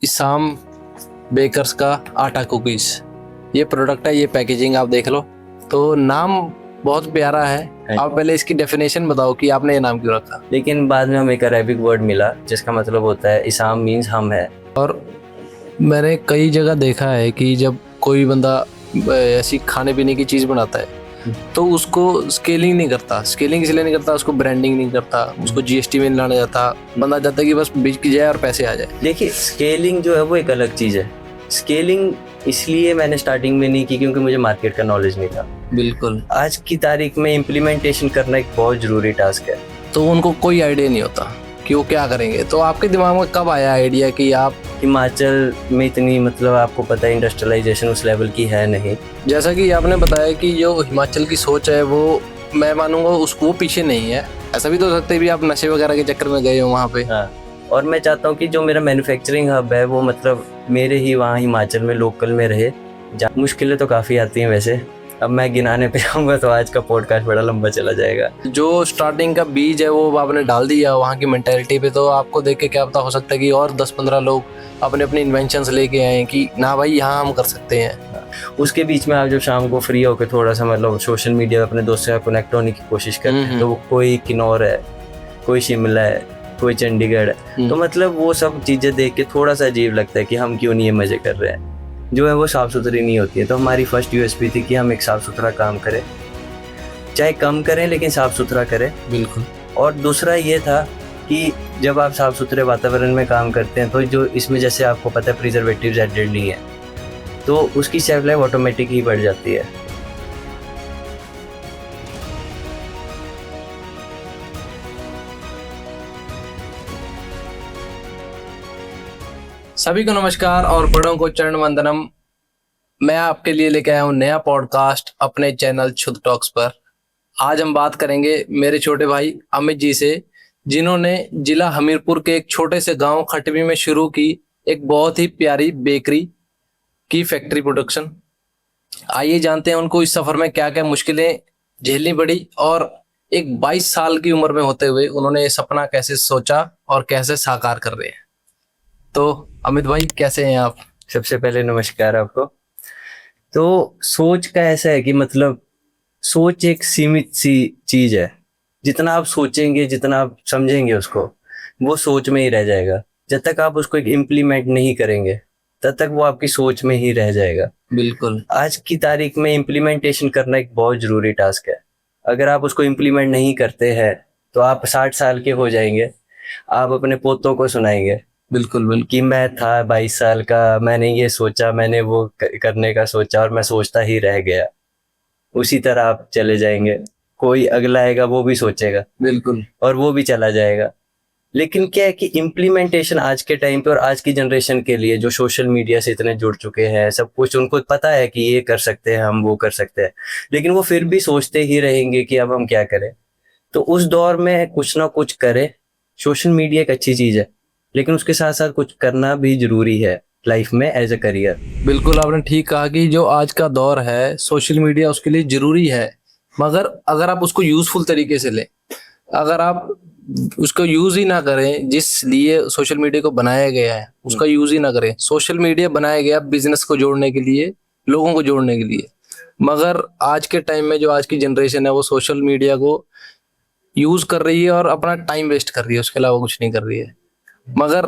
इसाम bakers का आटा cookies, ये प्रोडक्ट है, ये पैकेजिंग आप देख लो। तो नाम बहुत प्यारा है। आप पहले इसकी डेफिनेशन बताओ कि आपने ये नाम क्यों रखा। लेकिन बाद में हमें एक अरेबिक वर्ड मिला जिसका मतलब होता है इसाम मीन्स हम है। और मैंने कई जगह देखा है कि जब कोई बंदा ऐसी खाने पीने की चीज़ बनाता है तो उसको स्केलिंग नहीं करता। स्केलिंग इसलिए नहीं करता, उसको ब्रांडिंग नहीं करता, उसको जीएसटी में नहीं लाना जाता। बंदा चाहता है कि बस बिक जाए और पैसे आ जाए। देखिए, स्केलिंग जो है वो एक अलग चीज़ है। स्केलिंग इसलिए मैंने स्टार्टिंग में नहीं की क्योंकि मुझे मार्केट का नॉलेज नहीं था। बिल्कुल। आज की तारीख में इम्प्लीमेंटेशन करना एक बहुत ज़रूरी टास्क है। तो उनको कोई आइडिया नहीं होता कि वो क्या करेंगे। तो आपके दिमाग में कब आया आइडिया कि आप, हिमाचल में इतनी मतलब आपको पता है इंडस्ट्रियलाइजेशन उस लेवल की है नहीं। जैसा कि आपने बताया कि जो हिमाचल की सोच है वो, मैं मानूंगा उसको पीछे नहीं है। ऐसा भी तो हो सकता है भी आप नशे वगैरह के चक्कर में गए हो वहाँ पे। हाँ, और मैं चाहता हूँ कि जो मेरा मैन्युफैक्चरिंग हब है वो मतलब मेरे ही वहाँ हिमाचल में लोकल में रहे। मुश्किलें तो काफ़ी आती हैं वैसे, अब मैं गिनाने पे जाऊँगा तो आज का पॉडकास्ट बड़ा लंबा चला जाएगा। जो स्टार्टिंग का बीज है वो आपने डाल दिया वहाँ की मेंटेलिटी पे, तो आपको देख के क्या पता, हो सकता है कि और 10-15 लोग अपने अपने इन्वेंशंस लेके आए कि ना भाई यहाँ हम कर सकते हैं। उसके बीच में आप जब शाम को फ्री होकर थोड़ा सा मतलब सोशल मीडिया पे अपने दोस्तों से कनेक्ट होने की कोशिश करते हैं तो कोई किन्नौर है, कोई शिमला है, कोई चंडीगढ़ है, तो मतलब वो सब चीज़ें देख के थोड़ा सा अजीब लगता है कि हम क्यों नहीं ये मज़े कर रहे हैं, जो है वो साफ़ सुथरी नहीं होती है। तो हमारी फर्स्ट यूएसपी थी कि हम एक साफ़ सुथरा काम करें, चाहे कम करें लेकिन साफ़ सुथरा करें। बिल्कुल। और दूसरा ये था कि जब आप साफ़ सुथरे वातावरण में काम करते हैं तो जो इसमें जैसे आपको पता है प्रिजर्वेटिव्स एडेड नहीं है तो उसकी शेल्फ लाइफ ऑटोमेटिक ही बढ़ जाती है। सभी को नमस्कार और बड़ों को चरण वंदनम। मैं आपके लिए लेके आया हूँ नया पॉडकास्ट अपने चैनल शुद्ध टॉक्स पर। आज हम बात करेंगे मेरे छोटे भाई अमित जी से, जिन्होंने जिला हमीरपुर के एक छोटे से गांव खटवी में शुरू की एक बहुत ही प्यारी बेकरी की फैक्ट्री प्रोडक्शन। आइए जानते हैं उनको इस सफर में क्या क्या मुश्किलें झेलनी पड़ी और एक 22 साल की उम्र में होते हुए उन्होंने ये सपना कैसे सोचा और कैसे साकार कर रहे हैं। तो अमित भाई कैसे हैं आप? सबसे पहले नमस्कार आपको। तो सोच का ऐसा है कि मतलब सोच एक सीमित सी चीज है। जितना आप सोचेंगे, जितना आप समझेंगे उसको, वो सोच में ही रह जाएगा। जब तक आप उसको एक इम्प्लीमेंट नहीं करेंगे तब तक वो आपकी सोच में ही रह जाएगा। बिल्कुल। आज की तारीख में इम्प्लीमेंटेशन करना एक बहुत ज़रूरी टास्क है। अगर आप उसको इम्प्लीमेंट नहीं करते हैं तो आप 60 साल के हो जाएंगे, आप अपने पोतों को सुनाएंगे बिल्कुल बिल्कुल कि मैं था 22 साल का, मैंने ये सोचा, मैंने वो करने का सोचा और मैं सोचता ही रह गया। उसी तरह आप चले जाएंगे। कोई अगला आएगा वो भी सोचेगा बिल्कुल। और वो भी चला जाएगा। लेकिन क्या है कि इम्प्लीमेंटेशन आज के टाइम पे और आज की जनरेशन के लिए जो सोशल मीडिया से इतने जुड़ चुके हैं, सब कुछ उनको पता है कि ये कर सकते हैं हम, वो कर सकते हैं, लेकिन वो फिर भी सोचते ही रहेंगे कि अब हम क्या करें। तो उस दौर में कुछ ना कुछ करें। सोशल मीडिया एक अच्छी चीज़ है लेकिन उसके साथ साथ कुछ करना भी जरूरी है लाइफ में एज अ करियर। बिल्कुल आपने ठीक कहा कि जो आज का दौर है सोशल मीडिया उसके लिए जरूरी है, मगर अगर आप उसको यूजफुल तरीके से लें, अगर आप उसको यूज ही ना करें जिस लिए सोशल मीडिया को बनाया गया है उसका यूज ही ना करें। सोशल मीडिया बनाया गया बिजनेस को जोड़ने के लिए, लोगों को जोड़ने के लिए, मगर आज के टाइम में जो आज की जनरेशन है वो सोशल मीडिया को यूज कर रही है और अपना टाइम वेस्ट कर रही है, उसके अलावा कुछ नहीं कर रही है। मगर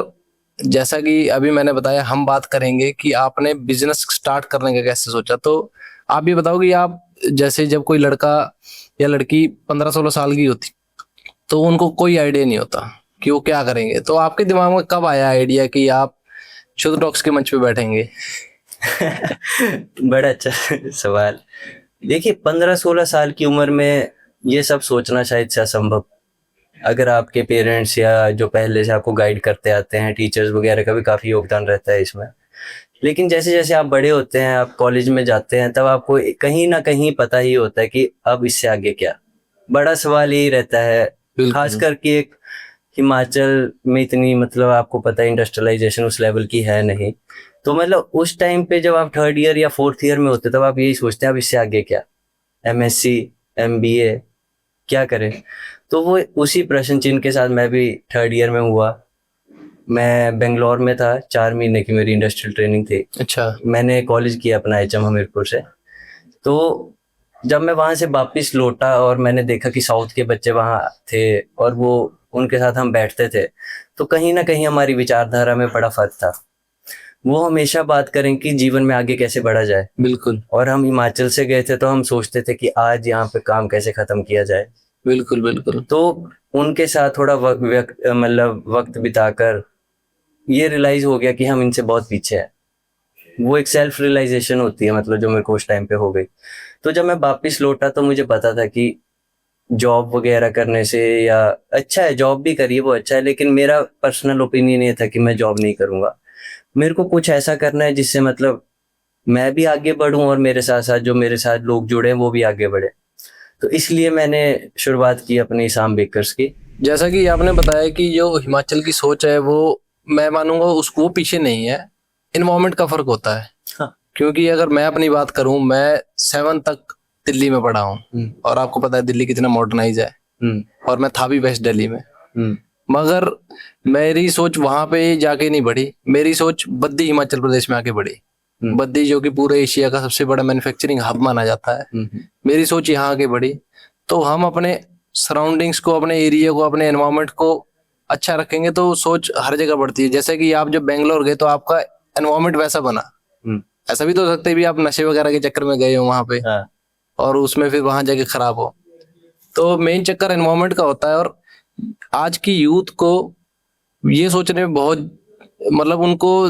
जैसा कि अभी मैंने बताया, हम बात करेंगे कि आपने बिजनेस स्टार्ट करने का कैसे सोचा। तो आप ये बताओ कि आप, जैसे जब कोई लड़का या लड़की 15-16 साल की होती तो उनको कोई आइडिया नहीं होता कि वो क्या करेंगे, तो आपके दिमाग में कब आया आइडिया कि आप शुद्ध टॉक्स के मंच पे बैठेंगे? बड़ा अच्छा सवाल। देखिए, 15-16 साल की उम्र में ये सब सोचना शायद से असंभव। अगर आपके पेरेंट्स या जो पहले से आपको गाइड करते आते हैं, टीचर्स वगैरह का भी काफ़ी योगदान रहता है इसमें। लेकिन जैसे जैसे आप बड़े होते हैं, आप कॉलेज में जाते हैं, तब आपको कहीं ना कहीं पता ही होता है कि अब इससे आगे क्या। बड़ा सवाल यही रहता है, खास करके एक हिमाचल में इतनी मतलब आपको पता है इंडस्ट्रियलाइजेशन उस लेवल की है नहीं। तो मतलब उस टाइम पे जब आप थर्ड ईयर या फोर्थ ईयर में होते तब आप यही सोचते हैं अब इससे आगे क्या, एमएससी, एमबीए, क्या करें। तो वो उसी प्रश्न चिन्ह के साथ मैं भी थर्ड ईयर में हुआ। मैं बेंगलोर में था, 4 महीने की मेरी इंडस्ट्रियल ट्रेनिंग थी। अच्छा। मैंने कॉलेज किया अपना एचएम हमीरपुर से। तो जब मैं वहाँ से वापस लौटा और मैंने देखा कि साउथ के बच्चे वहाँ थे और वो उनके साथ हम बैठते थे, तो कहीं ना कहीं हमारी विचारधारा में बड़ा फर्क था। वो हमेशा बात करें कि जीवन में आगे कैसे बढ़ा जाए, बिल्कुल और हम हिमाचल से गए थे तो हम सोचते थे कि आज यहाँ पे काम कैसे खत्म किया जाए। बिल्कुल बिल्कुल। तो उनके साथ थोड़ा मतलब वक्त बिताकर ये रियलाइज हो गया कि हम इनसे बहुत पीछे हैं। वो एक सेल्फ रियलाइजेशन होती है, मतलब जो मेरे को उस टाइम पे हो गई। तो जब मैं वापस लौटा तो मुझे पता था कि जॉब वगैरह करने से, या अच्छा है जॉब भी करिए वो अच्छा है, लेकिन मेरा पर्सनल ओपिनियन ये था कि मैं जॉब नहीं करूंगा। मेरे को कुछ ऐसा करना है जिससे मतलब मैं भी आगे बढ़ूं और मेरे साथ साथ जो मेरे साथ लोग जुड़े हैं वो भी आगे बढ़े। तो इसलिए मैंने शुरुआत की अपनी इसाम बेकर्स की। जैसा कि आपने बताया कि जो हिमाचल की सोच है वो, मैं मानूंगा उसको, वो पीछे नहीं है, इन्वायरमेंट का फर्क होता है। हाँ। क्योंकि अगर मैं अपनी बात करूं, मैं 7 तक दिल्ली में पढ़ा हूं, और आपको पता है दिल्ली कितना मॉडर्नाइज है, और मैं था भी वेस्ट दिल्ली में। मगर मेरी सोच वहां पे जाके नहीं बढ़ी, मेरी सोच बद्दी हिमाचल प्रदेश में आके बढ़ी। बद्दी जो कि पूरे एशिया का सबसे बड़ा मैन्युफैक्चरिंग हब माना जाता है, मेरी सोच यहाँ आके बढ़ी। तो हम अपने सराउंडिंग्स को, अपने एरिया को, अपने एनवायरनमेंट को अच्छा रखेंगे तो सोच हर जगह बढ़ती है। जैसे कि आप जब बेंगलोर गए तो आपका एनवायरनमेंट वैसा बना, ऐसा भी तो हो सकता है भी आप नशे वगैरह के चक्कर में गए हो वहां पे, हाँ। और उसमें फिर वहां जाके खराब हो। तो मेन चक्कर एनवायरनमेंट का होता है। और आज की यूथ को ये सोचने में बहुत, मतलब उनको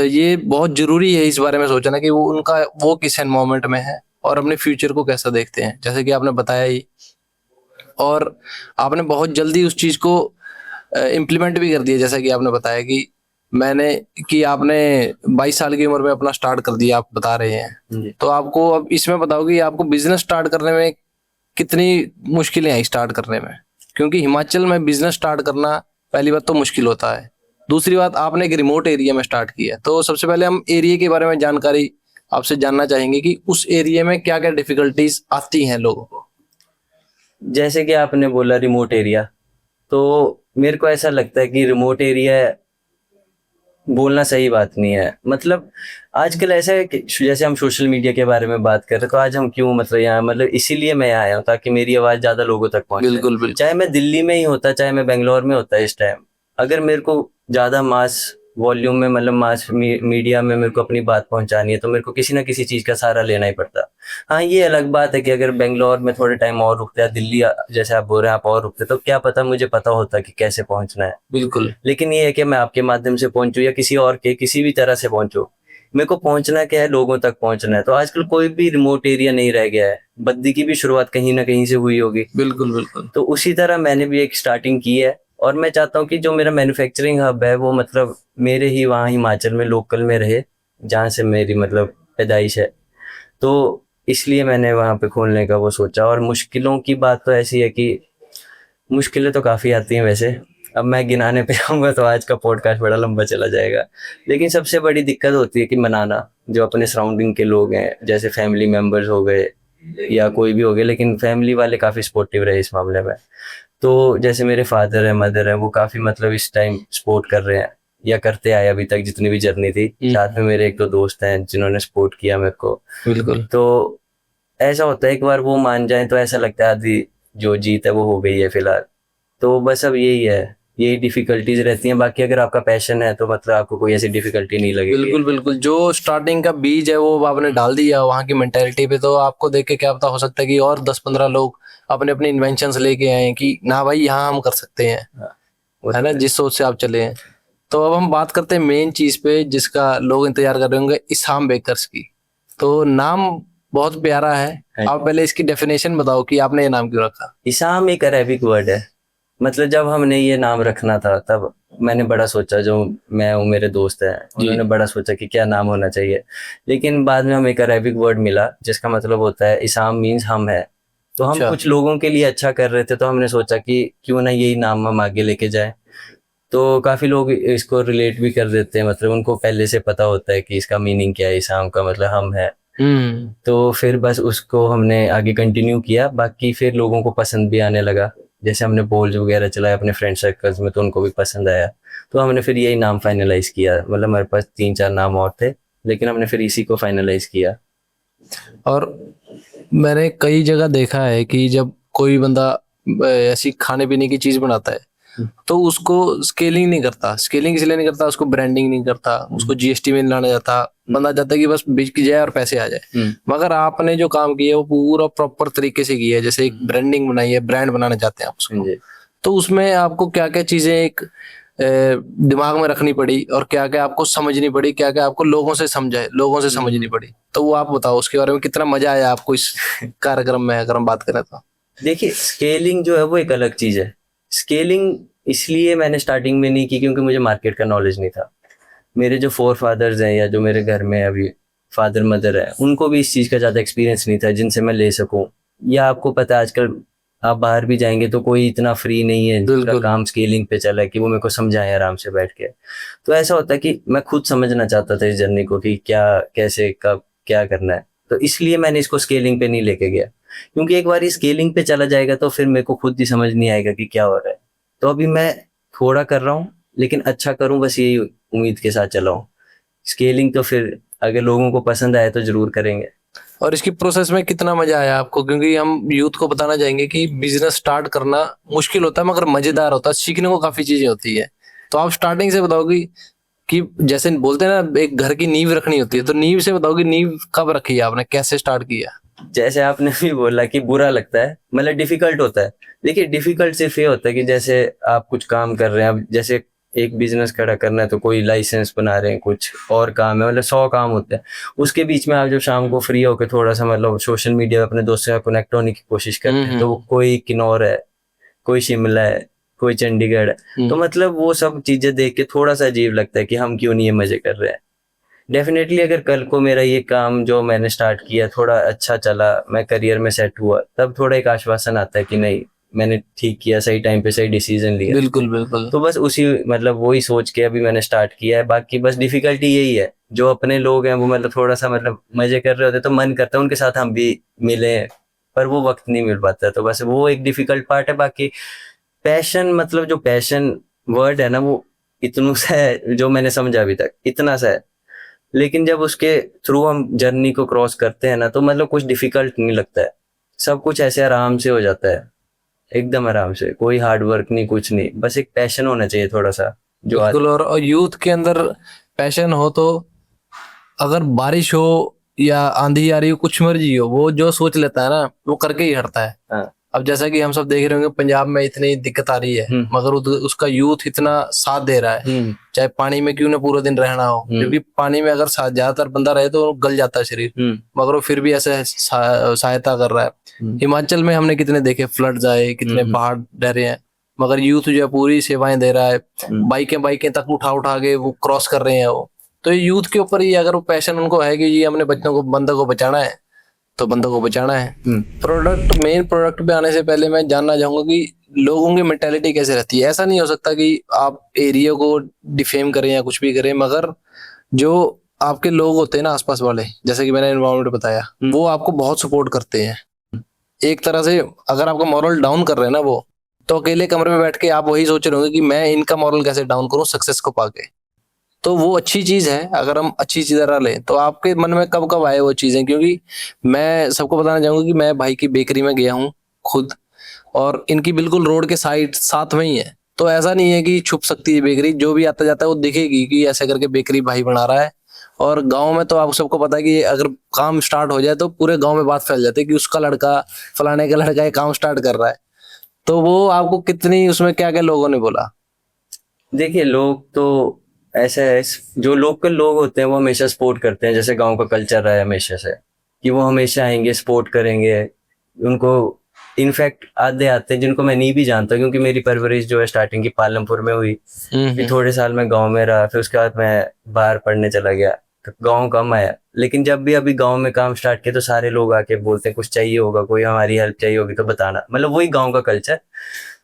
ये बहुत जरूरी है इस बारे में सोचना कि वो उनका वो किस एनवायरनमेंट में है और अपने फ्यूचर को कैसा देखते हैं, जैसे कि आपने बताया ही। और आपने बहुत जल्दी उस चीज को इम्प्लीमेंट भी कर दिया, जैसा कि आपने बताया कि मैंने, कि आपने 22 साल की उम्र में अपना स्टार्ट कर दिया, आप बता रहे हैं। तो आपको अब इसमें बताओ कि आपको बिजनेस स्टार्ट करने में कितनी मुश्किलें आई स्टार्ट करने में? क्योंकि हिमाचल में बिजनेस स्टार्ट करना पहली बात तो मुश्किल होता है, दूसरी बात आपने एक रिमोट एरिया में स्टार्ट किया। तो सबसे पहले हम एरिया के बारे में जानकारी आपसे जानना चाहेंगे कि उस एरिया में क्या क्या डिफिकल्टीज आती हैं लोगों को। जैसे कि आपने बोला रिमोट एरिया, तो मेरे को ऐसा लगता है कि रिमोट एरिया बोलना सही बात नहीं है। मतलब आजकल ऐसा है कि जैसे हम सोशल मीडिया के बारे में बात कर रहे हैं, तो आज हम क्यों मतलब यहाँ, मतलब इसीलिए मैं यहाँ आया हूँ ताकि मेरी आवाज़ ज़्यादा लोगों तक पहुँचे। बिल्कुल बिल्कुल। चाहे मैं दिल्ली में ही होता, चाहे मैं बेंगलोर में होता, इस टाइम अगर मेरे को ज़्यादा मास वॉल्यूम में, मतलब मास मीडिया में मेरे को अपनी बात पहुंचानी है, तो मेरे को किसी ना किसी चीज़ का सहारा लेना ही पड़ता। हाँ, ये अलग बात है कि अगर बेंगलोर में थोड़े टाइम और रुकते, या दिल्ली जैसे आप बोल रहे हैं आप और रुकते, तो क्या पता मुझे पता होता कि कैसे पहुंचना है। बिल्कुल लेकिन ये है कि मैं आपके माध्यम से पहुंचूं या किसी और के किसी भी तरह से पहुंचूं, मेरे को पहुंचना क्या है, लोगों तक पहुंचना है। तो आजकल कोई भी रिमोट एरिया नहीं रह गया है। बद्दी की भी शुरुआत कहीं ना कहीं से हुई होगी। बिल्कुल बिल्कुल। तो उसी तरह मैंने भी एक स्टार्टिंग की है, और मैं चाहता हूँ कि जो मेरा मैन्युफैक्चरिंग हब है वो मतलब मेरे ही वहाँ हिमाचल में लोकल में रहे, जहाँ से मेरी मतलब पैदाइश है। तो इसलिए मैंने वहाँ पे खोलने का वो सोचा। और मुश्किलों की बात तो ऐसी है कि मुश्किलें तो काफ़ी आती हैं वैसे। अब मैं गिनाने पे आऊँगा तो आज का पॉडकास्ट बड़ा लंबा चला जाएगा। लेकिन सबसे बड़ी दिक्कत होती है कि मनाना, जो अपने सराउंडिंग के लोग हैं, जैसे फैमिली मेम्बर्स हो गए या कोई भी हो गए, लेकिन फैमिली वाले काफ़ी सपोर्टिव रहे इस मामले में। तो जैसे मेरे फादर है, मदर है, वो काफ़ी मतलब इस टाइम सपोर्ट कर रहे हैं या करते आए अभी तक, जितनी भी जर्नी थी। साथ में मेरे एक दो दोस्त हैं जिन्होंने सपोर्ट किया मेरे को। बिल्कुल। तो ऐसा होता है एक बार वो मान जाए तो ऐसा लगता है आधी जो जीत है वो हो गई है फिलहाल। तो बस अब यही है, यही डिफिकल्टीज रहती हैं। बाकी अगर आपका पैशन है तो मतलब आपको कोई ऐसी डिफिकल्टी नहीं लगेगी। बिल्कुल बिल्कुल। जो स्टार्टिंग का बीज है वो आपने डाल दिया वहाँ की मेंटेलिटी पे, तो आपको देख के क्या पता, हो सकता है कि और 10-15 लोग अपने अपने इन्वेंशंस लेके आए कि ना भाई यहाँ हम कर सकते हैं, हाँ, है ना, जिस सोच से आप चले हैं। तो अब हम बात करते हैं मेन चीज पे जिसका लोग इंतजार कर रहे होंगे, इसाम बेकर्स की। तो नाम बहुत प्यारा है, आप पहले इसकी डेफिनेशन बताओ कि आपने ये नाम क्यों रखा। इसाम एक अरेबिक वर्ड है। मतलब जब हमने ये नाम रखना था तब मैंने बड़ा सोचा, जो मैं हूँ, मेरे दोस्त हैं, उन्होंने बड़ा सोचा कि क्या नाम होना चाहिए। लेकिन बाद में हमें एक अरेबिक वर्ड मिला जिसका मतलब होता है, इसाम मीन्स हम है। तो हम कुछ लोगों के लिए अच्छा कर रहे थे, तो हमने सोचा कि क्यों ना यही नाम हम आगे लेके जाए। तो काफ़ी लोग इसको रिलेट भी कर देते हैं, मतलब उनको पहले से पता होता है कि इसका मीनिंग क्या है, इसाम का मतलब हम है। तो फिर बस उसको हमने आगे कंटिन्यू किया, बाकी फिर लोगों को पसंद भी आने लगा। जैसे हमने पोल्स वगैरह चलाए अपने फ्रेंड सर्कल्स में तो उनको भी पसंद आया, तो हमने फिर यही नाम फाइनलाइज किया। मतलब हमारे पास 3-4 नाम और थे, लेकिन हमने फिर इसी को फाइनलाइज किया। और मैंने कई जगह देखा है कि जब कोई बंदा ऐसी खाने पीने की चीज बनाता है तो उसको स्केलिंग नहीं करता। स्केलिंग इसलिए नहीं करता, उसको ब्रांडिंग नहीं करता, उसको जीएसटी में नहीं लाना जाता। बंदा चाहता है कि बस बिक जाए और पैसे आ जाए। मगर आपने जो काम किया है वो पूरा प्रॉपर तरीके से किया है, जैसे एक ब्रांडिंग बनाई है, ब्रांड बनाना चाहते हैं आप उसको। जी। तो उसमें आपको क्या क्या चीजें एक दिमाग में रखनी पड़ी और क्या क्या आपको समझनी पड़ी, क्या क्या आपको लोगों से समझनी पड़ी, तो वो आप बताओ उसके बारे में। कितना मजा आया आपको इस कार्यक्रम में, अगर हम बात करें तो? देखिए स्केलिंग जो है वो एक अलग चीज है। स्केलिंग इसलिए मैंने स्टार्टिंग में नहीं की क्योंकि मुझे मार्केट का नॉलेज नहीं था। मेरे जो फोर फादर्स हैं या जो मेरे घर में अभी फादर मदर है, उनको भी इस चीज़ का ज़्यादा एक्सपीरियंस नहीं था जिनसे मैं ले सकूं। या आपको पता है आजकल आप बाहर भी जाएंगे तो कोई इतना फ्री नहीं है जिसका बिल्कुल। काम स्केलिंग पे चला है कि वो मेरे को समझाए आराम से बैठ के। तो ऐसा होता है कि मैं खुद समझना चाहता था इस जर्नी को कि क्या कैसे कब क्या करना है। तो इसलिए मैंने इसको स्केलिंग पे नहीं लेके गया, क्योंकि एक बार स्केलिंग पे चला जाएगा तो फिर मेरे को खुद ही समझ नहीं आएगा कि क्या हो रहा है। तो अभी मैं थोड़ा कर रहा हूँ लेकिन अच्छा करूँ, बस यही उम्मीद के साथ चला हूँ। स्केलिंग तो फिर अगर लोगों को पसंद आए तो जरूर करेंगे। और इसकी प्रोसेस में कितना मजा आया आपको? क्योंकि हम यूथ को बताना चाहेंगे कि बिजनेस स्टार्ट करना मुश्किल होता है मगर मजेदार होता है, सीखने को काफी चीजें होती है। तो आप स्टार्टिंग से बताओगे कि जैसे बोलते हैं ना एक घर की नींव रखनी होती है, तो नींव से बताओगे, नींव कब रखी है आपने, कैसे स्टार्ट किया? जैसे आपने भी बोला कि बुरा लगता है, मतलब डिफिकल्ट होता है। देखिए डिफिकल्ट सिर्फ ये होता है कि जैसे आप कुछ काम कर रहे हैं, अब जैसे एक बिजनेस खड़ा करना है तो कोई लाइसेंस बना रहे हैं, कुछ और काम है, मतलब 100 काम होते हैं। उसके बीच में आप जब शाम को फ्री होकर थोड़ा सा मतलब सोशल मीडिया अपने दोस्तों से कनेक्ट होने की कोशिश करते हैं, तो कोई किन्नौर है, कोई शिमला है, कोई चंडीगढ़ है, तो मतलब वो सब चीजें देख के थोड़ा सा अजीब लगता है कि हम क्यों नहीं ये मजे कर रहे हैं। डेफिनेटली अगर कल को मेरा ये काम जो मैंने स्टार्ट किया थोड़ा अच्छा चला, मैं करियर में सेट हुआ, तब थोड़ा एक आश्वासन आता है कि नहीं मैंने ठीक किया, सही टाइम पे सही डिसीजन लिया। बिल्कुल बिल्कुल। तो बस उसी मतलब वही सोच के अभी मैंने स्टार्ट किया है। बाकी बस डिफिकल्टी यही है, जो अपने लोग हैं वो मतलब थोड़ा सा मतलब मजे कर रहे होते तो मन करता है उनके साथ हम भी मिले, पर वो वक्त नहीं मिल पाता। तो बस वो एक डिफिकल्ट पार्ट है। बाकी पैशन, मतलब जो पैशन वर्ड है ना वो इतना सा है जो मैंने समझा अभी तक, इतना सा है। लेकिन जब उसके थ्रू हम जर्नी को क्रॉस करते हैं ना तो मतलब कुछ डिफिकल्ट नहीं लगता है। सब कुछ ऐसे आराम से हो जाता है, एकदम आराम से, कोई हार्ड वर्क नहीं, कुछ नहीं, बस एक पैशन होना चाहिए थोड़ा सा जो बिल्कुल। और यूथ के अंदर पैशन हो तो अगर बारिश हो या आंधी आ रही हो, कुछ मर्जी हो, वो जो सोच लेता है ना वो करके ही हटता है। हाँ। अब जैसा कि हम सब देख रहे होंगे पंजाब में इतनी दिक्कत आ रही है, मगर उसका यूथ इतना साथ दे रहा है, चाहे पानी में क्यों ना पूरा दिन रहना हो। क्योंकि पानी में अगर ज्यादातर बंदा रहे तो गल जाता है शरीर, मगर वो फिर भी ऐसे सहायता कर रहा है। हिमाचल में हमने कितने देखे फ्लड्स आए, कितने पहाड़ ढह रहे हैं, मगर यूथ जो है पूरी सेवाएं दे रहा है। बाइकें बाइकें तक उठा उठा के वो क्रॉस कर रहे हैं वो। तो ये यूथ के ऊपर ही, अगर वो पैशन उनको है कि ये हमने बच्चों को, बंदों को बचाना है, तो बंदों को बचाना है। मेन प्रोडक्ट पे आने से पहले मैं जानना चाहूंगा कि लोगों की मेंटेलिटी कैसे रहती है। ऐसा नहीं हो सकता कि आप एरिया को डिफेम करें या कुछ भी करें, मगर जो आपके लोग होते हैं ना आसपास वाले, जैसे कि मैंने एनवायरनमेंट बताया, वो आपको बहुत सपोर्ट करते हैं एक तरह से। अगर आपका मॉरल डाउन कर रहे हैं ना वो, तो अकेले कमरे में बैठ के आप वही सोच रहे होंगे कि मैं इनका मॉरल कैसे डाउन करूं सक्सेस को पाके। तो वो अच्छी चीज है। अगर हम अच्छी चीज तरह लें तो आपके मन में कब कब आए वो चीजें? क्योंकि मैं सबको बताना चाहूंगा कि मैं भाई की बेकरी में गया हूँ खुद, और इनकी बिल्कुल रोड के साइड साथ में ही है। तो ऐसा नहीं है कि छुप सकती है बेकरी, जो भी आता जाता है वो दिखेगी कि ऐसे करके बेकरी भाई बना रहा है। और गांव में तो आप सबको पता है कि अगर काम स्टार्ट हो जाए तो पूरे गांव में बात फैल जाती है कि उसका लड़का, फलाने का लड़का ये काम स्टार्ट कर रहा है। तो वो आपको कितनी, उसमें क्या क्या लोगों ने बोला? देखिए लोग तो ऐसा है, जो लोकल लोग होते हैं वो हमेशा सपोर्ट करते हैं। जैसे गांव का कल्चर रहा है हमेशा से कि वो हमेशा आएंगे, सपोर्ट करेंगे उनको। इनफैक्ट आधे आते हैं जिनको मैं नहीं भी जानता, क्योंकि मेरी परवरिश जो है स्टार्टिंग की पालमपुर में हुई, फिर थोड़े साल मैं गांव में रहा, फिर उसके बाद मैं बाहर पढ़ने चला गया, तो गांव कम आया। लेकिन जब भी अभी गांव में काम स्टार्ट किया तो सारे लोग आके बोलते हैं कुछ चाहिए होगा, कोई हमारी हेल्प चाहिए होगी तो बताना, मतलब वही गांव का कल्चर।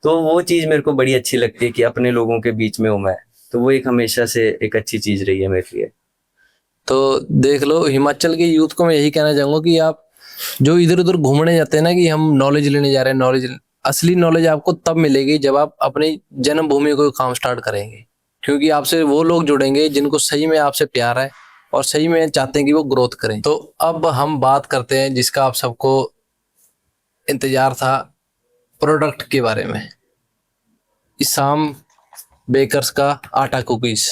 तो वो चीज मेरे को बड़ी अच्छी लगती है कि अपने लोगों के बीच में हूँ मैं। तो वो एक हमेशा से एक अच्छी चीज रही है मेरे लिए। तो देख लो, हिमाचल के यूथ को मैं यही कहना चाहूंगा कि आप जो इधर उधर घूमने जाते हैं ना कि हम नॉलेज लेने जा रहे हैं, नॉलेज, असली नॉलेज आपको तब मिलेगी जब आप अपनी जन्मभूमि को काम स्टार्ट करेंगे, क्योंकि आपसे वो लोग जुड़ेंगे जिनको सही में आपसे प्यार है और सही में चाहते हैं कि वो ग्रोथ करें। तो अब हम बात करते हैं जिसका आप सबको इंतजार था, प्रोडक्ट के बारे में। इसाम बेकर्स का आटा कुकीज,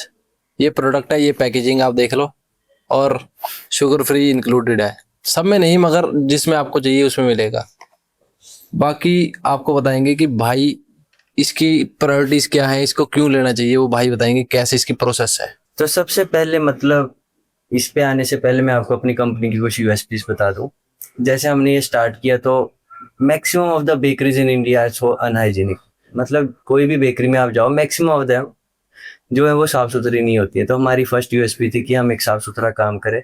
ये प्रोडक्ट है, ये पैकेजिंग आप देख लो, और शुगर फ्री इंक्लूडेड है। सब में नहीं, मगर जिसमें आपको चाहिए उसमें मिलेगा। बाकी आपको बताएंगे कि भाई इसकी प्रायोरिटीज क्या है, इसको क्यों लेना चाहिए, वो भाई बताएंगे कैसे इसकी प्रोसेस है। तो सबसे पहले मतलब इस पे आने से पहले मैं आपको अपनी कंपनी की कुछ यूएसपीज बता दूं। जैसे हमने ये स्टार्ट किया तो maximum of the bakeries in India are so unhygienic. मतलब कोई भी बेकरी में आप जाओ, मैक्सिमम ऑफ देम जो है वो साफ सुथरी नहीं होती है। तो हमारी फर्स्ट यूएसपी थी कि हम एक साफ सुथरा काम करें,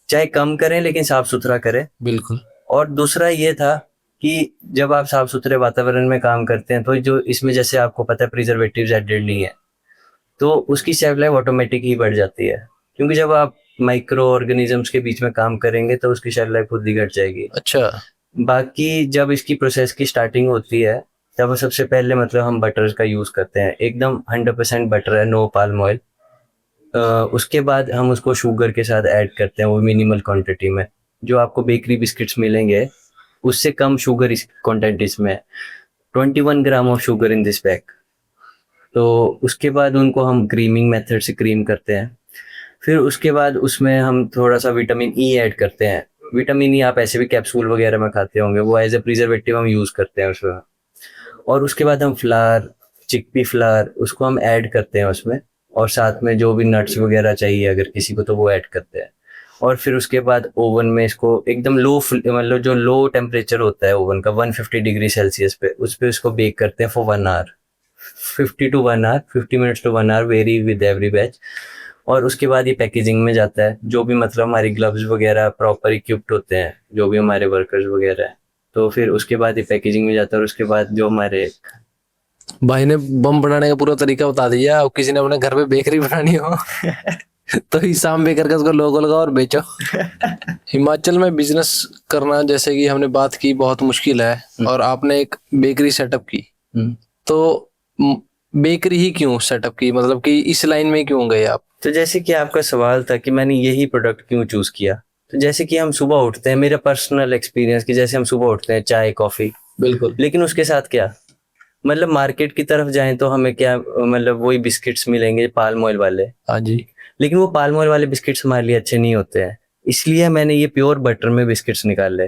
चाहे कम करें लेकिन साफ सुथरा करें। बिल्कुल। और दूसरा ये था कि जब आप साफ सुथरे वातावरण में काम करते हैं तो जो इसमें जैसे आपको पता है प्रिजर्वेटिव्स एडेड नहीं है, तो उसकी शेल्फ लाइफ ऑटोमेटिक ही बढ़ जाती है। क्योंकि जब आप माइक्रो ऑर्गेनिजम्स के बीच में काम करेंगे तो उसकी शेल्फ लाइफ खुद ही घट जाएगी। अच्छा। बाकी जब इसकी प्रोसेस की स्टार्टिंग होती है तब सबसे पहले मतलब हम बटर का यूज़ करते हैं, एकदम 100% बटर है, नो पाल्म ऑयल। उसके बाद हम उसको शुगर के साथ ऐड करते हैं, वो मिनिमल क्वांटिटी में। जो आपको बेकरी बिस्किट्स मिलेंगे उससे कम शुगर इस कंटेंट इसमें है, 21 gram of sugar in this pack. तो उसके बाद उनको हम क्रीमिंग मेथड से क्रीम करते हैं। फिर उसके बाद उसमें हम थोड़ा सा विटामिन ई ऐड करते हैं। विटामिन ई आप ऐसे भी कैप्सूल वगैरह में खाते होंगे, वो एज ए प्रिजर्वेटिव हम यूज़ करते हैं उसमें। और उसके बाद हम फ्लावर, चिकपी फ्लावर, उसको हम ऐड करते हैं उसमें, और साथ में जो भी नट्स वगैरह चाहिए अगर किसी को तो वो ऐड करते हैं। और फिर उसके बाद ओवन में इसको एकदम लो, मतलब जो लो टेम्परेचर होता है ओवन का 150 डिग्री सेल्सियस पे, उस पर इसको बेक करते हैं for 1 hour, 50 minutes to 1 hour, vary with every batch. और उसके बाद ये पैकेजिंग में जाता है। जो भी मतलब हमारी ग्लव्स वगैरह प्रॉपर इक्विप्ड होते हैं, जो भी हमारे वर्कर्स वगैरह हैं, तो फिर उसके बाद ये पैकेजिंग में जाता है। और उसके बाद जो हमारे भाई ने बम बनाने का पूरा तरीका बता दिया। अब किसी ने अपने घर पे बेकरी बनानी हो तो इसाम बेकर का उसका लोगो लगाओ और बेचो। हिमाचल में बिजनेस करना, जैसे कि हमने बात की, बहुत मुश्किल है, और आपने एक बेकरी सेटअप की। तो बेकरी ही क्यों सेटअप की, मतलब कि इस लाइन में क्यों गए आप? तो जैसे कि आपका सवाल था कि मैंने यही प्रोडक्ट क्यों चूज किया, तो जैसे कि हम सुबह उठते हैं, मेरा पर्सनल एक्सपीरियंस कि जैसे हम सुबह उठते हैं चाय कॉफी, बिल्कुल, लेकिन उसके साथ क्या, मतलब मार्केट की तरफ जाएं तो हमें क्या, मतलब वही बिस्किट्स मिलेंगे पाल्म ऑयल वाले। हाँ जी। लेकिन वो पाल्म ऑयल वाले बिस्किट्स हमारे लिए अच्छे नहीं होते हैं। इसलिए मैंने ये प्योर बटर में बिस्किट्स निकाले,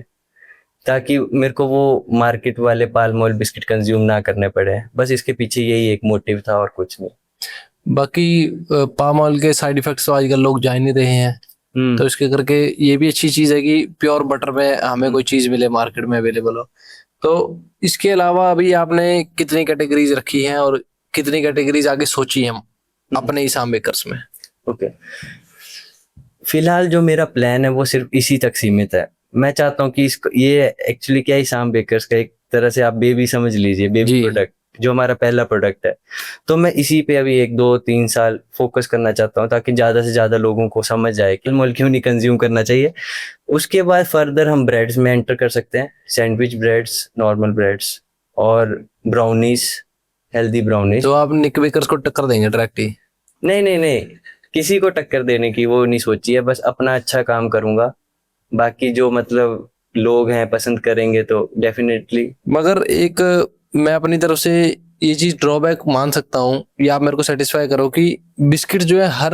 ताकि मेरे को वो मार्केट वाले पाल्म ऑयल बिस्किट कंज्यूम ना करने पड़े। बस इसके पीछे यही एक मोटिव था और कुछ नहीं। बाकी पाम ऑयल के साइड इफेक्ट्स तो आजकल लोग जान ही रहे हैं, तो इसके करके ये भी अच्छी चीज है कि प्योर बटर में हमें कोई चीज मिले, मार्केट में अवेलेबल हो। तो इसके अलावा अभी आपने कितनी कैटेगरीज रखी हैं और कितनी कैटेगरीज आगे सोची हैं अपने इसाम बेकर्स में? ओके, फिलहाल जो मेरा प्लान है वो सिर्फ इसी तक सीमित है। मैं चाहता हूँ कि इसको, ये एक्चुअली क्या है, इसाम बेकर्स का एक तरह से आप बेबी समझ लीजिए, बेबी जी। प्रोडक्ट जो हमारा पहला प्रोडक्ट है। तो मैं इसी पे अभी 1 2 3 साल फोकस करना चाहता हूँ, ताकि ज़्यादा से ज़्यादा लोगों को समझ आए कि मोल क्यों नहीं कंज्यूम करना चाहिए। उसके बाद फर्दर हम ब्रेड्स में एंटर कर सकते हैं, सैंडविच ब्रेड्स, नॉर्मल ब्रेड्स, और ब्राउनीज, हेल्दी ब्राउनीज। तो आप निक बेकर्स को टक्कर देंगे डायरेक्ट ही? नहीं नहीं नहीं, किसी को टक्कर देने की वो नहीं सोची है, बस अपना अच्छा काम करूंगा। बाकी जो मतलब लोग हैं पसंद करेंगे तो डेफिनेटली। मगर एक मैं अपनी तरफ से ये चीज ड्रॉबैक मान सकता हूँ, या आप मेरे को सेटिस्फाई करो कि बिस्किट जो है हर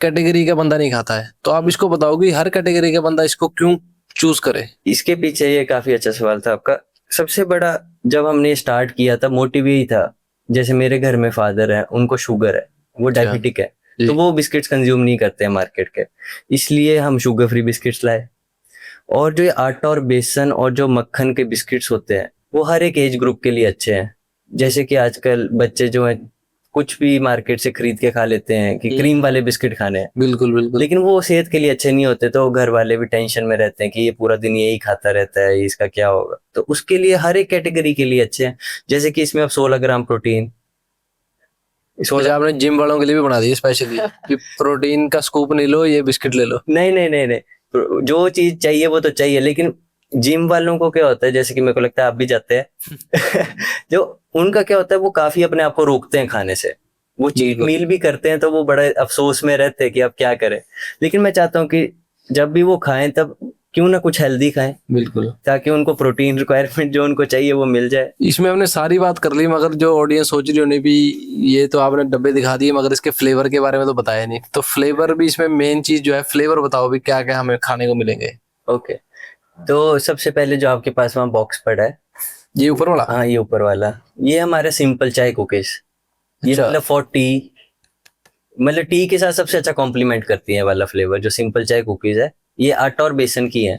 कैटेगरी का बंदा नहीं खाता है। तो आप इसको बताओ कि हर कैटेगरी का बंदा इसको क्यों चूज करे? इसके पीछे ये काफी अच्छा सवाल था आपका। सबसे बड़ा, जब हमने स्टार्ट किया था मोटिव यही था। जैसे मेरे घर में फादर है, उनको शुगर है, वो अच्छा। डायबिटिक है, जी। तो वो बिस्किट्स कंज्यूम नहीं करते हैं मार्केट के, इसलिए हम शुगर फ्री बिस्किट्स लाए। और जो ये आटा और बेसन और जो मक्खन के बिस्किट्स होते हैं वो हर एक एज ग्रुप के लिए अच्छे हैं। जैसे कि आजकल बच्चे जो हैं कुछ भी मार्केट से खरीद के खा लेते हैं कि क्रीम वाले बिस्किट खाने हैं, बिल्कुल बिल्कुल। लेकिन वो सेहत के लिए अच्छे नहीं होते। तो घर वाले भी टेंशन में रहते हैं कि ये पूरा दिन यही खाता रहता है, इसका क्या होगा। तो उसके लिए हर एक कैटेगरी के लिए अच्छे हैं। जैसे कि इसमें अब 16 ग्राम प्रोटीन, अच्छा, आपने जिम वालों के लिए भी बना दी स्पेशली कि प्रोटीन का स्कूप नहीं लो, ये बिस्किट ले लो। नहीं नहीं नहीं नहीं, जो चीज चाहिए वो तो चाहिए, लेकिन जिम वालों को क्या होता है, जैसे कि मेरे को लगता है आप भी जाते हैं जो उनका क्या होता है, वो काफी अपने आप को रोकते हैं खाने से, वो चीट बिल्कुल। मील भी करते हैं, तो वो बड़े अफसोस में रहते हैं कि अब क्या करें। लेकिन मैं चाहता हूँ कि जब भी वो खाएं तब क्यों ना कुछ हेल्दी खाएं, बिल्कुल, ताकि उनको प्रोटीन रिक्वायरमेंट जो उनको चाहिए वो मिल जाए। इसमें हमने सारी बात कर ली, मगर जो ऑडियंस सोच रही होनी भी, ये तो आपने डब्बे दिखा दिए मगर इसके फ्लेवर के बारे में तो बताया नहीं। तो फ्लेवर भी इसमें मेन चीज जो है, फ्लेवर बताओ भी क्या क्या हमें खाने को मिलेंगे। ओके, तो सबसे पहले जो आपके पास वहाँ बॉक्स पड़ा है, ये ऊपर वाला? हाँ ये ऊपर वाला, ये हमारा सिंपल चाय कुकीज। ये अच्छा। मतलब फॉर टी, मतलब टी के साथ सबसे अच्छा कॉम्प्लीमेंट करती है वाला फ्लेवर जो सिंपल चाय कुकीज है। ये आटा और बेसन की है।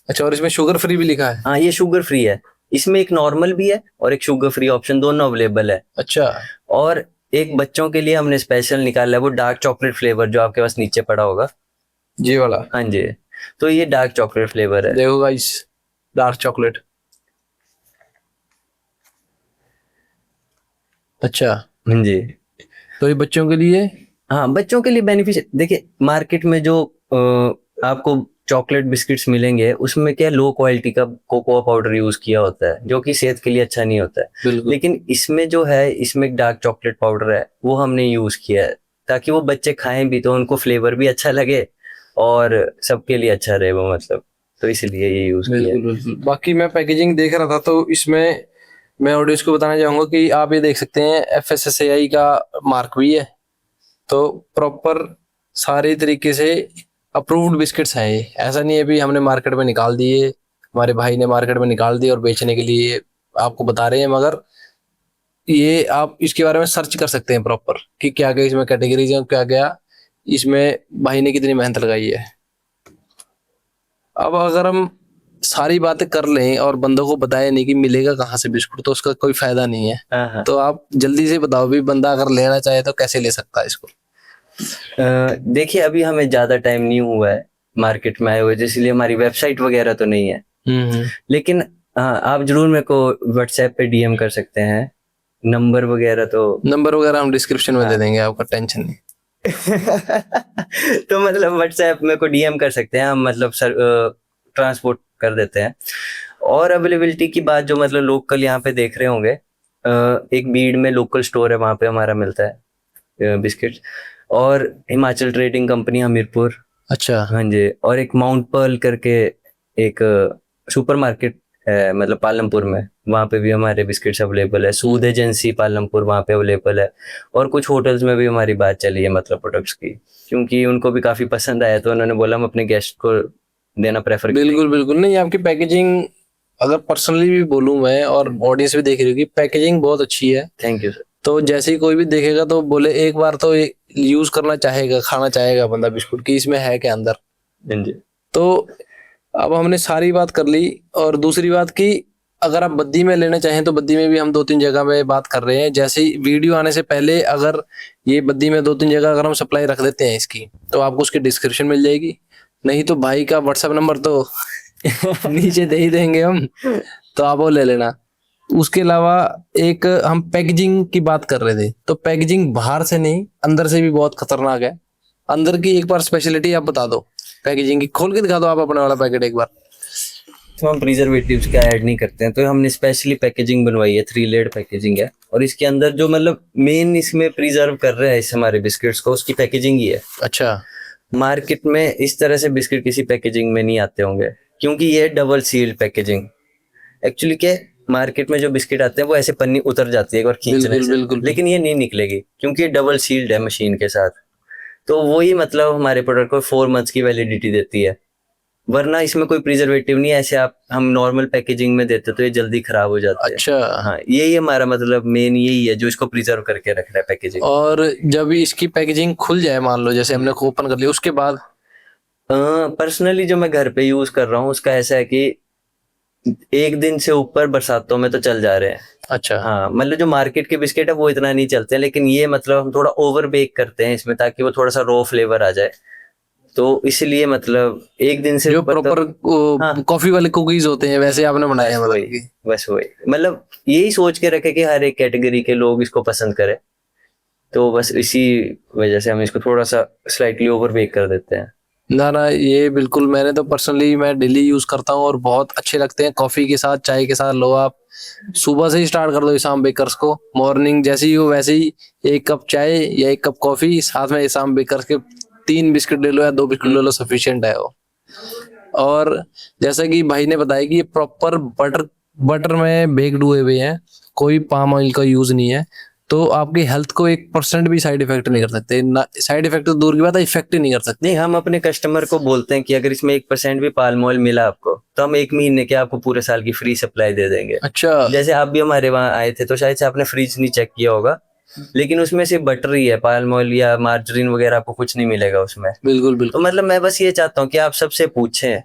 अच्छा, और इसमें शुगर फ्री भी लिखा है? हाँ ये शुगर फ्री है, इसमें एक नॉर्मल भी है और एक शुगर फ्री ऑप्शन दोनों अवेलेबल है। अच्छा। और एक बच्चों के लिए हमने स्पेशल निकाला है वो डार्क चॉकलेट फ्लेवर, जो आपके पास नीचे पड़ा होगा। ये वाला? हाँ जी, तो ये डार्क चॉकलेट फ्लेवर है। देखो गाइस, डार्क चॉकलेट। अच्छा, हाँ जी। तो ये बच्चों के लिए? हाँ बच्चों के लिए बेनिफिशियल, देखिए मार्केट में जो आपको चॉकलेट बिस्किट्स मिलेंगे उसमें क्या लो क्वालिटी का कोकोआ पाउडर यूज किया होता है, जो कि सेहत के लिए अच्छा नहीं होता है। बिल्कुल। लेकिन इसमें जो है, इसमें डार्क चॉकलेट पाउडर है वो हमने यूज किया है, ताकि वो बच्चे खाएं भी तो उनको फ्लेवर भी अच्छा लगे और सबके लिए अच्छा रहे वो, मतलब तो इसलिए ये यूज किया बिल्कुल है। बिल्कुल। बाकी मैं पैकेजिंग देख रहा था तो इसमें मैं ऑडियंस को बताना चाहूंगा कि आप ये देख सकते हैं FSSAI का मार्क भी है। तो प्रॉपर सारे तरीके से अप्रूव्ड बिस्किट्स हैं ये। ऐसा नहीं है भी हमने मार्केट में निकाल दिए, हमारे भाई ने मार्केट में निकाल दिए और बेचने के लिए आपको बता रहे हैं, मगर ये आप इसके बारे में सर्च कर सकते हैं प्रॉपर कि क्या क्या इसमें कैटेगरीज हैं, क्या क्या इसमें भाई ने कितनी मेहनत लगाई है। अब अगर हम सारी बातें कर लें और बंदों को बताया नहीं कि मिलेगा कहाँ से बिस्कुट, तो उसका कोई फायदा नहीं है। हाँ हाँ। तो आप जल्दी से बताओ भी, बंदा अगर लेना चाहे तो कैसे ले सकता है इसको? देखिए अभी हमें ज्यादा टाइम नहीं हुआ है मार्केट में आए हुए, इसलिए हमारी वेबसाइट वगैरह तो नहीं है। हम्म। लेकिन हाँ आप जरूर मेरे को व्हाट्सएप पे डीएम कर सकते हैं, नंबर वगैरह तो नंबर वगैरह हम डिस्क्रिप्शन में दे हाँ। देंगे, आपका टेंशन नहीं। तो मतलब व्हाट्सएप मेरे को डीएम कर सकते हैं हम, मतलब सर ट्रांसपोर्ट कर देते हैं। और अवेलेबिलिटी की बात, जो मतलब लोकल यहाँ पे देख रहे होंगे, एक बीड़ में लोकल स्टोर है, वहाँ पे हमारा मिलता है बिस्किट। और हिमाचल ट्रेडिंग कंपनी हमीरपुर, अच्छा। हाँ जी, और एक माउंट पर्ल करके एक सुपरमार्केट है, मतलब पालमपुर में, वहाँ पे भी हमारे बिस्किट्स अवेलेबल है। सूद एजेंसी पालमपुर, वहाँ पे अवेलेबल है। और कुछ होटल्स में भी हमारी बात चली है मतलब प्रोडक्ट्स की, क्योंकि उनको भी काफ़ी पसंद आया, तो उन्होंने बोला हम अपने गेस्ट को देना प्रेफर करेंगे। बिल्कुल बिल्कुल। नहीं, आपकी पैकेजिंग अगर पर्सनली भी बोलूं मैं, और ऑडियंस भी देख रही होगी, पैकेजिंग बहुत अच्छी है। Thank you sir. तो जैसे ही कोई भी देखेगा तो बोले एक बार तो यूज करना चाहेगा, खाना चाहेगा बंदा बिस्कुट की इसमें है क्या अंदर। हाँ जी। तो अब हमने सारी बात कर ली। और दूसरी बात कि अगर आप बद्दी में लेना चाहें तो बद्दी में भी हम 2-3 जगह में बात कर रहे हैं। जैसे ही वीडियो आने से पहले अगर ये बद्दी में 2-3 जगह अगर हम सप्लाई रख देते हैं इसकी, तो आपको उसकी डिस्क्रिप्शन मिल जाएगी। नहीं तो भाई का व्हाट्सएप नंबर तो नीचे दे ही देंगे हम, तो आप वो ले लेना। उसके अलावा एक हम पैकेजिंग की बात कर रहे थे, तो पैकेजिंग बाहर से नहीं अंदर से भी बहुत खतरनाक है। अंदर की एक बार स्पेशलिटी आप बता दो पैकेजिंग की, खोल के दिखा दो आप अपने वाला पैकेट एक बार। तो हम प्रिजर्वेटिव्स का ऐड नहीं करते हैं, तो हमने स्पेशली पैकेजिंग बनवाई है, 3 लेयर पैकेजिंग है। और इसके अंदर जो मतलब मेन इसमें प्रिजर्व कर रहे हैं इस हमारे बिस्किट्स को, उसकी पैकेजिंग ही है। अच्छा। मार्केट में इस तरह से बिस्किट किसी पैकेजिंग में नहीं आते होंगे, क्योंकि ये डबल सील्ड पैकेजिंग। एक्चुअली क्या, मार्केट में जो बिस्किट आते हैं वो ऐसे पन्नी उतर जाती है एक बार खींचने बिल्कुल से, बिल्कुल। लेकिन ये नहीं निकलेगी क्योंकि ये डबल सील्ड है मशीन के साथ। तो वही मतलब हमारे प्रोडक्ट को 4 मंथ्स की वैलिडिटी देती है। वरना इसमें कोई प्रिजर्वेटिव नहीं है, ऐसे आप हम नॉर्मल पैकेजिंग में देते तो ये जल्दी खराब हो जाते हैं। अच्छा। हाँ यही हमारा मतलब मेन यही है जो इसको प्रिजर्व करके रख रहा है पैकेजिंग। और जब इसकी पैकेजिंग खुल जाए, मान लो जैसे हमने ओपन कर लिया, उसके बाद? पर्सनली जो मैं घर पे यूज कर रहा हूँ उसका ऐसा है कि 1 दिन से ऊपर बरसातों में तो चल जा रहे हैं। अच्छा। हाँ मतलब जो मार्केट के बिस्किट है वो इतना नहीं चलते हैं, लेकिन ये मतलब हम थोड़ा ओवर बेक करते हैं इसमें, ताकि वो थोड़ा सा रॉ फ्लेवर आ जाए। तो इसलिए मतलब 1 दिन से जो ऊपर तो प्रॉपर हाँ कॉफी वाले कुकीज होते हैं वैसे आपने बनाए हैं बस मतलब वही, कि? बस वही मतलब यही सोच के रखे कि हर एक कैटेगरी के लोग इसको पसंद करें। तो बस इसी वजह से हम इसको थोड़ा सा स्लाइटली ओवर बेक कर देते हैं। ना ना, ये बिल्कुल, मैंने तो पर्सनली मैं डेली यूज करता हूँ और बहुत अच्छे लगते हैं। कॉफी के साथ, चाय के साथ लो आप, सुबह से ही स्टार्ट कर दो इसाम बेकर्स को। मॉर्निंग जैसे ही हो वैसे ही एक कप चाय या एक कप कॉफी, साथ में इसाम बेकर्स के 3 बिस्किट ले लो या 2 बिस्किट ले लो, सफिशिएंट है वो। और जैसा कि भाई ने बताया कि ये प्रॉपर बटर बटर में बेक्ड हुए हुए हैं, कोई पाम ऑयल का यूज नहीं है, तो आपकी हेल्थ को 1% भी साइड इफेक्ट नहीं कर सकते ना। साइड इफेक्ट तो दूर की बात है, इफेक्ट ही नहीं कर सकते। नहीं, हम अपने कस्टमर को बोलते हैं कि अगर इसमें 1% भी पाल्म ऑयल मिला आपको, तो हम 1 महीने के आपको पूरे साल की फ्री सप्लाई दे देंगे। अच्छा। जैसे आप भी हमारे वहाँ आए थे तो शायद से आपने फ्रिज नहीं चेक किया होगा, लेकिन उसमें सिर्फ बटर ही है, पाल्म ऑयल या मार्जरीन वगैरह आपको कुछ नहीं मिलेगा उसमें। बिल्कुल तो बिल्कुल। मतलब मैं बस ये चाहता हूँ कि आप सबसे पूछें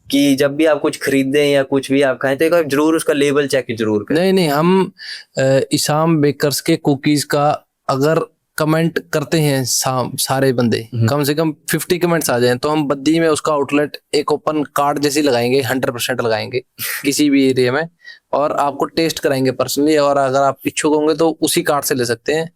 कि जब भी आप कुछ खरीदें या कुछ भी आप खाएं तो एक बार जरूर उसका लेबल चेक जरूर करें। नहीं नहीं, हम इसाम बेकर्स के कुकीज का अगर कमेंट करते हैं सारे बंदे, कम से कम 50 कमेंट्स आ जाएं, तो हम बद्दी में उसका आउटलेट एक ओपन कार्ड जैसी लगाएंगे, 100% लगाएंगे किसी भी एरिया में, और आपको टेस्ट कराएंगे पर्सनली। और अगर आप इच्छुक होंगे तो उसी कार्ड से ले सकते हैं।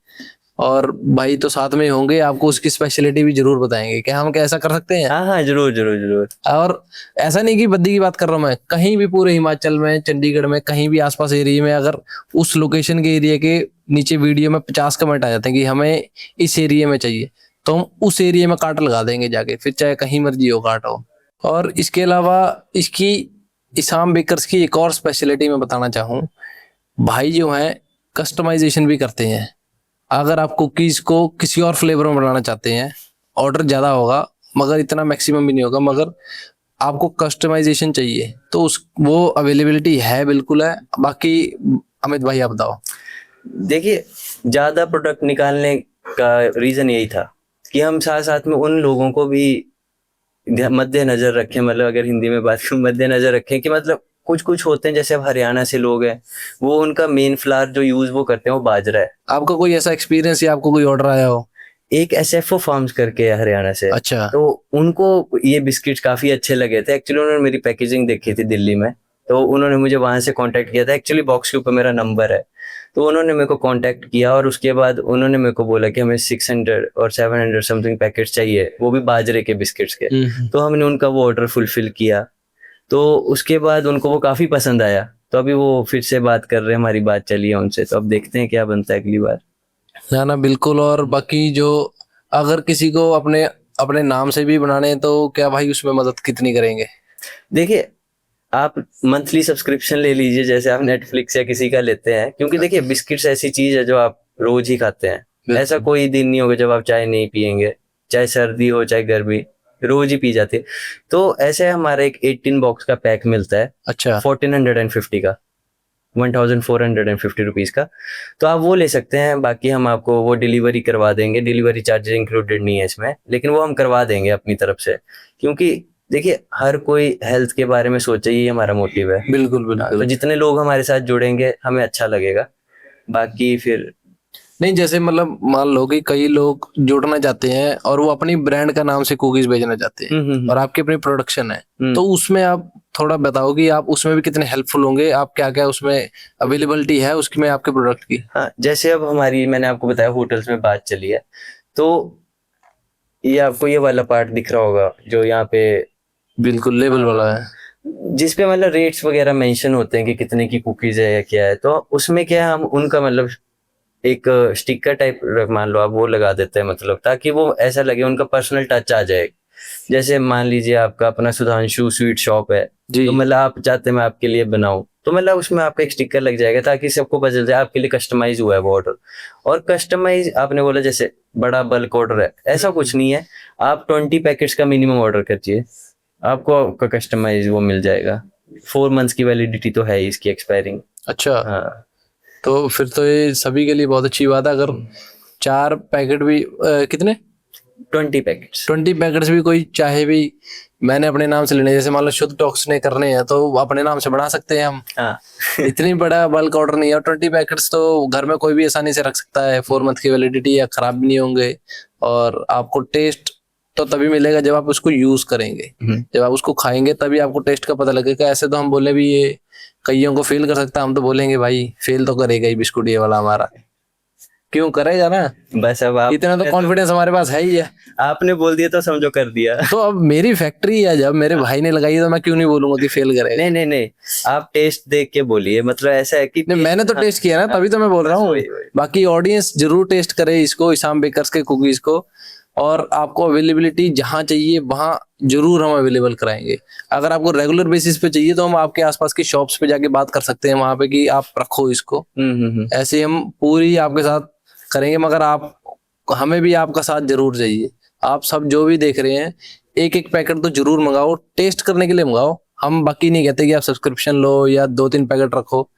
और भाई तो साथ में होंगे, आपको उसकी स्पेशलिटी भी जरूर बताएंगे। क्या हम क्या ऐसा कर सकते हैं? हाँ हाँ, जरूर जरूर जरूर। और ऐसा नहीं कि बद्दी की बात कर रहा हूँ मैं, कहीं भी पूरे हिमाचल में, चंडीगढ़ में, कहीं भी आसपास एरिया में, अगर उस लोकेशन के एरिया के नीचे वीडियो में 50 कमेंट आ जाते हैं कि हमें इस एरिया में चाहिए, तो हम उस एरिया में कार्ट लगा देंगे जाके, फिर चाहे कहीं मर्जी हो कार्ट हो। और इसके अलावा इसकी इसाम बेकर्स की एक और स्पेशलिटी मैं बताना चाहूँ, भाई जो है कस्टमाइजेशन भी करते हैं। अगर आप कुकीज को किसी और फ्लेवर में बनाना चाहते हैं, ऑर्डर ज्यादा होगा मगर इतना मैक्सिमम भी नहीं होगा, मगर आपको कस्टमाइजेशन चाहिए तो उस वो अवेलेबिलिटी है, बिल्कुल है। बाकी अमित भाई आप बताओ। देखिए, ज्यादा प्रोडक्ट निकालने का रीजन यही था कि हम साथ साथ में उन लोगों को भी मद्देनजर रखें, मतलब अगर हिंदी में बात करूं, मद्देनजर रखें कि मतलब कुछ कुछ होते हैं, जैसे अब हरियाणा से लोग हैं, वो उनका मेन फ्लावर जो यूज वो करते हैं वो बाजरा है। आपका कोई ऐसा एक्सपीरियंस या आपको कोई ऑर्डर आया हो? एक एसएफओ फार्म्स करके है हरियाणा से, अच्छा। तो उनको ये बिस्किट्स काफी अच्छे लगे थे। एक्चुअली उन्होंने मेरी पैकेजिंग देखी थी दिल्ली में, तो उन्होंने मुझे वहां से कांटेक्ट किया था। एक्चुअली बॉक्स के ऊपर मेरा नंबर है, तो उन्होंने मेरे को कांटेक्ट किया और उसके बाद उन्होंने मेरे को बोला कि हमें 600 और 700 समथिंग पैकेट्स चाहिए, वो भी बाजरे के बिस्किट्स के। तो हमने उनका वो ऑर्डर फुलफिल किया, तो उसके बाद उनको वो काफी पसंद आया। तो अभी वो फिर से बात कर रहे हैं, हमारी बात चली है उनसे, तो अब देखते हैं क्या बनता है अगली बार। ना ना बिल्कुल। और बाकी जो अगर किसी को अपने अपने नाम से भी बनाने हैं, तो क्या भाई उसमें मदद कितनी करेंगे? देखिए, आप मंथली सब्सक्रिप्शन ले लीजिए, जैसे आप नेटफ्लिक्स या किसी का लेते हैं, क्योंकि देखिए बिस्किट्स ऐसी चीज है जो आप रोज ही खाते हैं। ऐसा कोई दिन नहीं होगा जब आप चाय नहीं पियेंगे, चाहे सर्दी हो चाहे गर्मी, रोज ही पी जाती है। तो ऐसे हमारा एक 18 बॉक्स का पैक मिलता है। अच्छा। 1450 का, 1450 रुपीज का, तो आप वो ले सकते हैं। बाकी हम आपको वो डिलीवरी करवा देंगे, डिलीवरी चार्जेस इंक्लूडेड नहीं है इसमें, लेकिन वो हम करवा देंगे अपनी तरफ से। क्योंकि देखिए, हर कोई हेल्थ के बारे में सोचे, ही हमारा मोटिव है। बिल्कुल तो बिल्कुल। जितने लोग हमारे साथ जुड़ेंगे हमें अच्छा लगेगा। बाकी फिर नहीं, जैसे मतलब मान लो कि कई लोग जुड़ना चाहते हैं और वो अपनी ब्रांड का नाम से कुकीज बेचना चाहते हैं, और आपकी अपनी प्रोडक्शन है, तो उसमें आप थोड़ा बताओ कि आप उसमें भी कितने हेल्पफुल होंगे, आप क्या क्या उसमें अवेलेबिलिटी है उसकी में आपके प्रोडक्ट की? हाँ, जैसे अब हमारी, मैंने आपको बताया होटल्स में बात चली है, तो ये आपको ये वाला पार्ट दिख रहा होगा जो यहाँ पे बिल्कुल लेबल वाला है। जिस पे मतलब रेट्स वगैरह मेंशन होते हैं कि कितने की कुकीज है या क्या है, तो उसमें क्या है, हम उनका मतलब एक स्टिकर टाइप मान लो आप वो लगा देते हैं, मतलब ताकि वो ऐसा लगे उनका पर्सनल टच आ जाए। जैसे मान लीजिए आपका अपना सुधांशु स्वीट शॉप है, जी। तो मतलब आप चाहते हैं मैं आपके लिए बनाऊं, तो मतलब उसमें आपका एक स्टिकर लग जाएगा ताकि सबको पता चल जाए आपके लिए कस्टमाइज हुआ है वो ऑर्डर। और कस्टमाइज आपने बोला जैसे बड़ा बल्क ऑर्डर है, ऐसा कुछ नहीं है। आप 20 पैकेट्स का मिनिमम ऑर्डर करिए, आपको आपका कस्टमाइज वो मिल जाएगा। 4 मंथ्स की वैलिडिटी तो है इसकी एक्सपायरिंग। अच्छा। हाँ, तो फिर तो ये सभी के लिए बहुत अच्छी बात है। अगर 4 पैकेट भी कितने 20 पैकेट्स। 20 पैकेट्स भी कोई चाहे भी मैंने अपने नाम से लेने, जैसे मान लो शुद्ध टॉक्स ने करने हैं, तो अपने नाम से बना सकते हैं हम। हाँ इतनी बड़ा बल्क ऑर्डर नहीं है। 20 पैकेट्स तो घर में कोई भी आसानी से रख सकता है, 4 मंथ की वैलिडिटी है, खराब भी नहीं होंगे। और आपको टेस्ट तो तभी मिलेगा जब आप उसको यूज करेंगे, जब आप उसको खाएंगे तभी आपको टेस्ट का पता लगेगा। ऐसे तो हम बोले भी ये कईयों को फेल कर सकता है, हम तो बोलेंगे भाई फेल तो करेगा ही बिस्कुट ये वाला हमारा। क्यों, करेगा ना। बस अब आप इतना तो कॉन्फिडेंस हमारे पास है ही है। आपने बोल दिया तो समझो कर दिया। तो अब मेरी फैक्ट्री है, जब मेरे भाई ने लगाई है तो मैं क्यों नहीं बोलूंगा कि फेल करेगा। नहीं नहीं नहीं, आप टेस्ट देख के बोलिए, मतलब ऐसा है कि नहीं, मैंने तो टेस्ट किया ना, तभी तो मैं बोल रहा हूँ। वही, वही। बाकी ऑडियंस जरूर टेस्ट करे इसको, इसाम बेकर्स के कुकीज को। और आपको अवेलेबिलिटी जहाँ चाहिए वहाँ जरूर हम अवेलेबल कराएंगे। अगर आपको रेगुलर बेसिस पे चाहिए तो हम आपके आसपास की शॉप्स पे जाके बात कर सकते हैं वहां पे कि आप रखो इसको। ऐसे हम पूरी आपके साथ करेंगे, मगर आप, हमें भी आपका साथ जरूर चाहिए। आप सब जो भी देख रहे हैं, एक एक पैकेट तो जरूर मंगाओ, टेस्ट करने के लिए मंगाओ। हम बाकी नहीं कहते कि आप सब्सक्रिप्शन लो या 2-3 पैकेट रखो,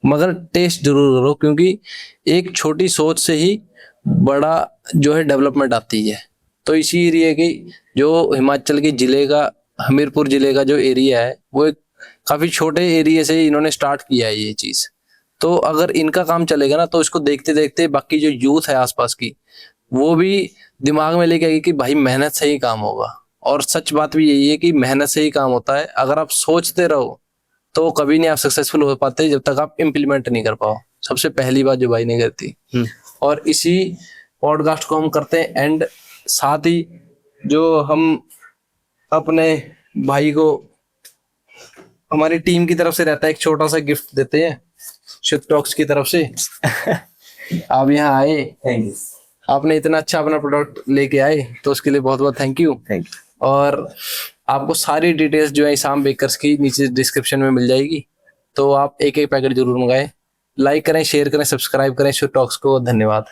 मगर टेस्ट जरूर करो, क्योंकि एक छोटी सोच से ही बड़ा जो है डेवलपमेंट आती है। तो इसी एरिया की, जो हिमाचल के जिले का, हमीरपुर जिले का जो एरिया है, वो एक काफी छोटे एरिया से इन्होंने स्टार्ट किया है ये चीज। तो अगर इनका काम चलेगा ना, तो इसको देखते देखते बाकी जो यूथ है आसपास की, वो भी दिमाग में लेके आएगी कि भाई मेहनत से ही काम होगा। और सच बात भी यही है कि मेहनत से ही काम होता है। अगर आप सोचते रहो तो कभी नहीं आप सक्सेसफुल हो पाते जब तक आप इम्प्लीमेंट नहीं कर पाओ। सबसे पहली बात जो भाई ने करती। और इसी पॉडकास्ट को हम करते हैं एंड, साथ ही जो हम अपने भाई को हमारी टीम की तरफ से रहता है एक छोटा सा गिफ्ट देते हैं, शुभ टॉक्स की तरफ से। आप यहाँ आए, थैंक यू। आपने इतना अच्छा अपना प्रोडक्ट लेके आए, तो उसके लिए बहुत बहुत थैंक यू। Thank you. और आपको सारी डिटेल्स जो है इसाम बेकर्स की नीचे डिस्क्रिप्शन में मिल जाएगी, तो आप एक एक पैकेट जरूर मंगाएं। लाइक करें, शेयर करें, सब्सक्राइब करें शुभ टॉक्स को। धन्यवाद।